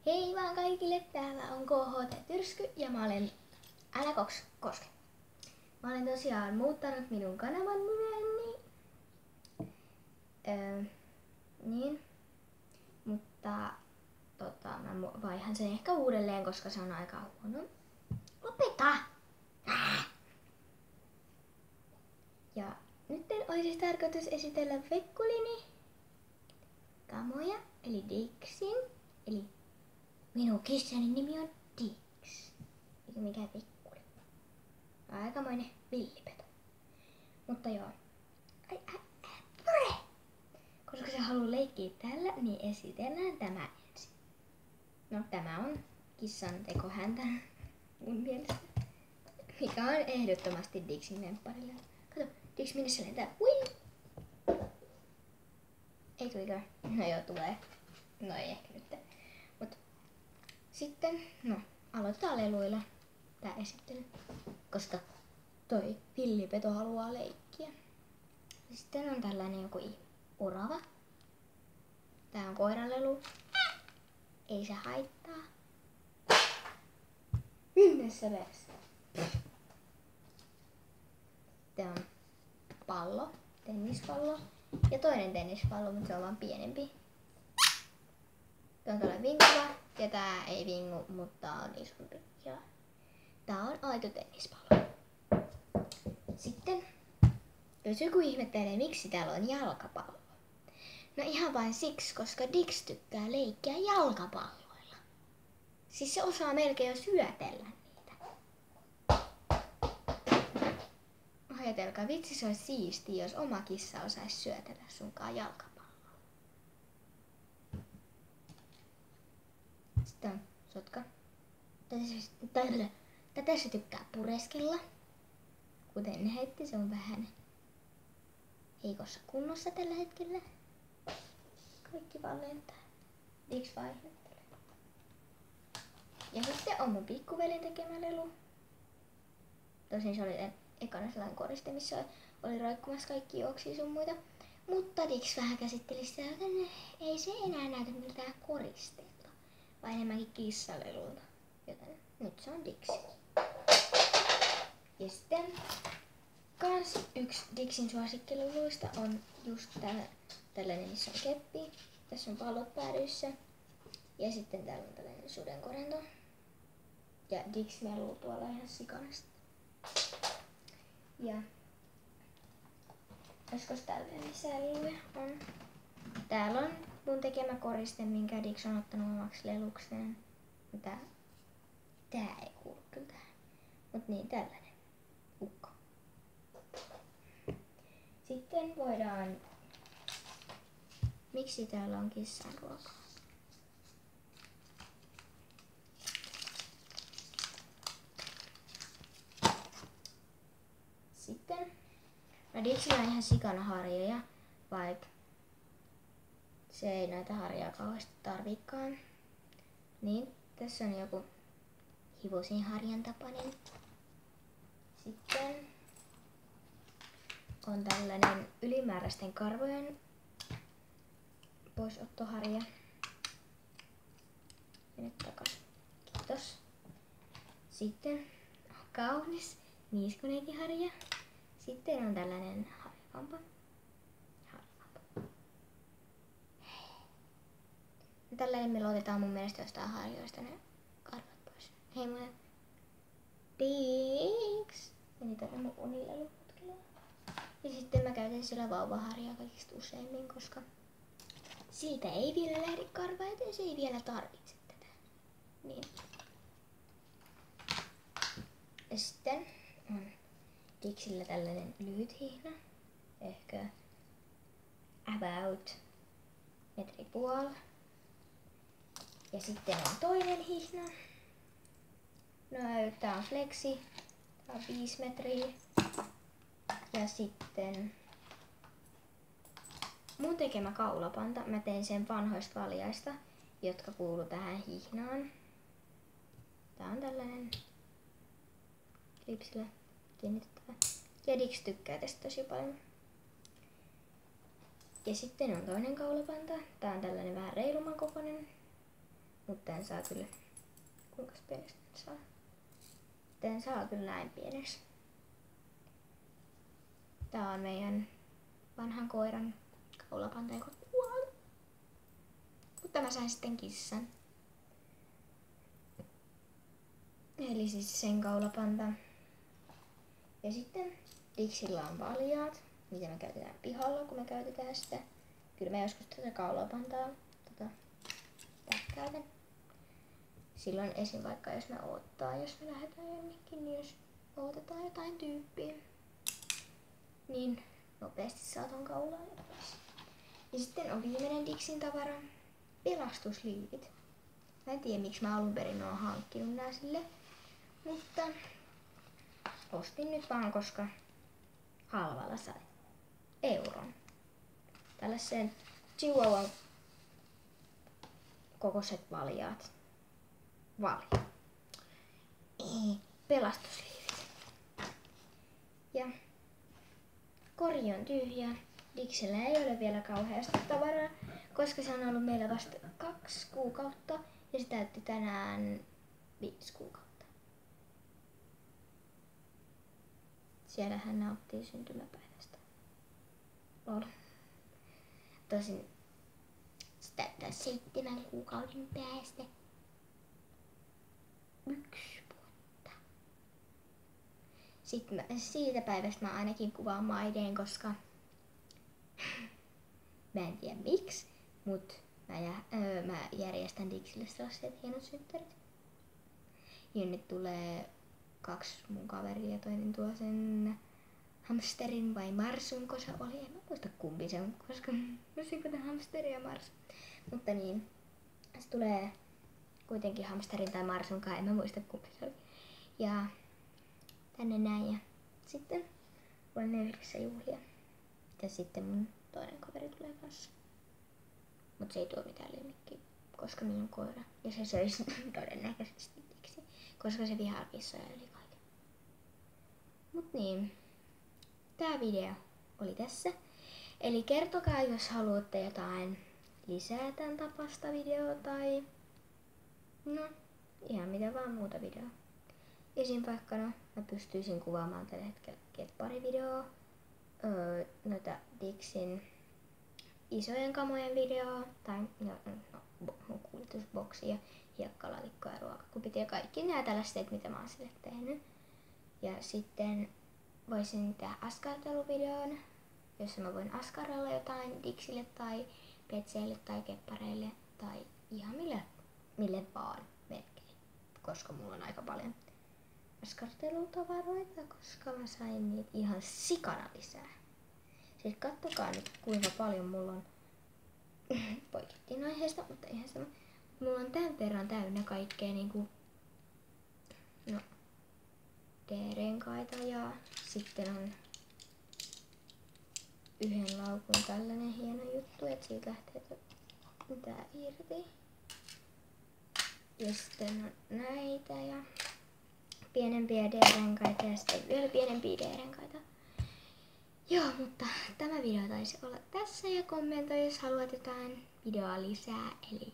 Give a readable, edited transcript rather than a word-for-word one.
Hei vaan kaikille, täällä on KHT Tyrsky ja mä olen Älä koske. Mä olen tosiaan muuttanut minun kanavan nimeni. Niin. Mutta mä vaihan sen ehkä uudelleen, koska se on aika huono. Lopeta! Ja nyt olisi tarkoitus esitellä vekkulini kamoja, eli Dixin. Eli minun kissani nimi on Dix. Eikä mikään vekkuli. Aikamoinen villipeto. Mutta joo. Koska se haluaa leikkiä tällä, niin esitellään tämä ensin. No, tämä on kissan tekohäntä mun mielestä. Mikä on ehdottomasti Dixin lempparille. Kato, Dix minne se lentää. Ui! Ei tuikään. No joo, tulee. No ei ehkä nyt. Mut sitten, aloitetaan leluilla tää esittely. Koska toi villipeto haluaa leikkiä. Sitten on tällainen joku orava. Tää on koiranlelu. Ei se haittaa. Minne se läks? Sitten on pallo, tennispallo ja toinen tennispallo, mutta se on vaan pienempi. Tää on tällainen vinkuva ja tää ei vingu, mutta on isompi. Ja tää on aito tennispallo. Sitten jos joku ihmettelee, miksi täällä on jalkapallo. No ihan vain siksi, koska Dix tykkää leikkiä jalkapalloilla. Siis se osaa melkein jo syötellä niitä. Ajatelkaa, vitsi se olisi siistiä, jos oma kissa osaisi syötellä sunkaan jalkapalloa. Sitten on sotka. Tätä se tykkää pureskella. Kuten ne heitti, se on vähän heikossa kunnossa tällä hetkellä. Kaikki vaan lentää. Dix vaihdettelee. Ja sitten on mun pikkuveljen tekemä lelu. Tosin se oli ekana sellainen koriste, missä oli roikkumassa kaikki juoksia sun muita. Mutta Dix vähän käsitteli sitä, että ei se enää näytä miltään koristeelta, vaan enemmänkin kissalelulta. Joten nyt se on Dix. Ja sitten kans yksi Dixin suosikkileluista on just tällainen, missä on keppi. Tässä on pallot päädyissä. Ja sitten täällä on tällainen sudenkorento. Ja Dix meluu tuolla ihan sikanasti. Ja olisiko tällainen lisää leluja? On. Täällä on mun tekemä koriste, minkä Dix on ottanut omaksi lelukseen. Tää ei kuulu kyllä tähän. Mut niin, tällainen. Ukko. Sitten voidaan... Miksi täällä on kissan ruokaa? Sitten... No Dixillä on ihan sikana harjoja, vaikka se ei näitä harjoja kauheasti tarvikaan. Niin, tässä on joku hivosin harjan tapainen. Sitten on tällainen ylimääräisten karvojen poisottoharja. Ja nyt takas. Kiitos. Sitten on kaunis niiskuneitinharja. Sitten on tällainen harjavampa. Tällainen me otetaan mun mielestä jostain harjoista ne karvat pois. Hei mun Dix! Meni tänne mun unileluputkella. Ja sitten mä käytän siellä vauvaharjaa kaikista useimmin, koska siitä ei vielä lähde karvaa, joten se ei vielä tarvitse tätä. Niin. Ja sitten on Dixillä tällainen lyhyt hihna. Ehkä about metri puoli. Ja sitten on toinen hihna. No, tää on flexi. Tää on 5 metriä. Ja sitten mun tekemä kaulapanta. Mä tein sen vanhoista valjaista, jotka kuuluu tähän hihnaan. Tää on tällainen klipsillä kiinnitettävä. Ja Dix tykkää tästä tosi paljon. Ja sitten on toinen kaulapanta. Tää on tällainen vähän reilumman kokoinen. Mutta en saa kyllä. Kuinka pienestä saa? En saa kyllä näin pieneksi. Tää on meidän vanhan koiran kaulapanta, joka kuoli. Mutta mä sain sitten kissan. Eli siis sen kaulapanta. Ja sitten Dixillä on valjaat, mitä me käytetään pihalla, kun me käytetään sitä. Kyllä mä joskus tätä kaulapantaa käytän. Silloin esim. Vaikka jos me odottaa, jos me lähdetään jonnekin, niin jos odotetaan jotain tyyppiä, niin nopeasti saa ton kaulaan ja pois. Ja sitten on viimeinen Dixin tavara, pelastusliivit. Mä en tiedä miksi mä alun perin oon hankkinut nää sille, mutta ostin nyt vaan, koska halvalla sai euron. Tällaisen Chihuahuan kokoiset valjaat. Pelastusliivit. Ja kori on tyhjä. Dixillä ei ole vielä kauheasti tavaraa, koska se on ollut meillä vasta 2 kuukautta ja se täytti tänään 5 kuukautta. Siellä hän nauttii syntymäpäivästä. Tosin se täyttää 7 kuukauden päästä. 1 vuotta. Sitten siitä päivästä mä ainakin kuvaan Maideen, koska mä en tiedä miksi, mut mä järjestän Dixille sellaiset hienot synttärit. Jonne tulee 2 mun kaveria ja toinen tuo sen hamsterin vai marsun, koska oli, en mä muista kumpi se on, koska olisiko tämä hamsteri ja marsu. Mutta niin, se tulee kuitenkin hamsterin tai marsunkaan, en mä muista kumpi se oli. Ja tänne näin ja sitten voimme yhdessä juhlia. Ja sitten mun toinen kaveri tulee kanssa. Mut se ei tuo mitään lemmikkiä, koska minun koira. Ja se söisi todennäköisesti Dixi, koska se vihaa kissoja yli kaiken. Mut niin, tää video oli tässä. Eli kertokaa, jos haluatte jotain lisää tämän tapasta videoa tai no ihan mitä vaan muuta videoa. Esim. Vaikka mä pystyisin kuvaamaan tällä hetkellä kepparivideoa, noita Dixin isojen kamojen videoa tai kuljetusboksia, hiekkalalikkoa ja ruokakupit ja kaikki nämä tällaiset, mitä mä oon sille tehnyt. Ja sitten voisin tehdä askarteluvideon, jossa mä voin askarrella jotain Dixille tai petseille tai keppareille tai ihan mille vaan melkein, koska mulla on aika paljon askartelutavaroita, koska mä sain niitä ihan sikana lisää. Siis kattokaa nyt kuinka paljon mulla on, poikettiin aiheesta, mutta ihan sama. Mulla on tämän verran täynnä kaikkea niinku, no, D-renkaita ja sitten on yhden laukun tällainen hieno juttu, että siitä lähtee tää irti. Ja sitten on näitä ja pienempiä D-renkaita ja sitten vielä pienempiä D-renkaita. Joo, mutta tämä video taisi olla tässä ja kommentoi, jos haluat jotain videoa lisää, eli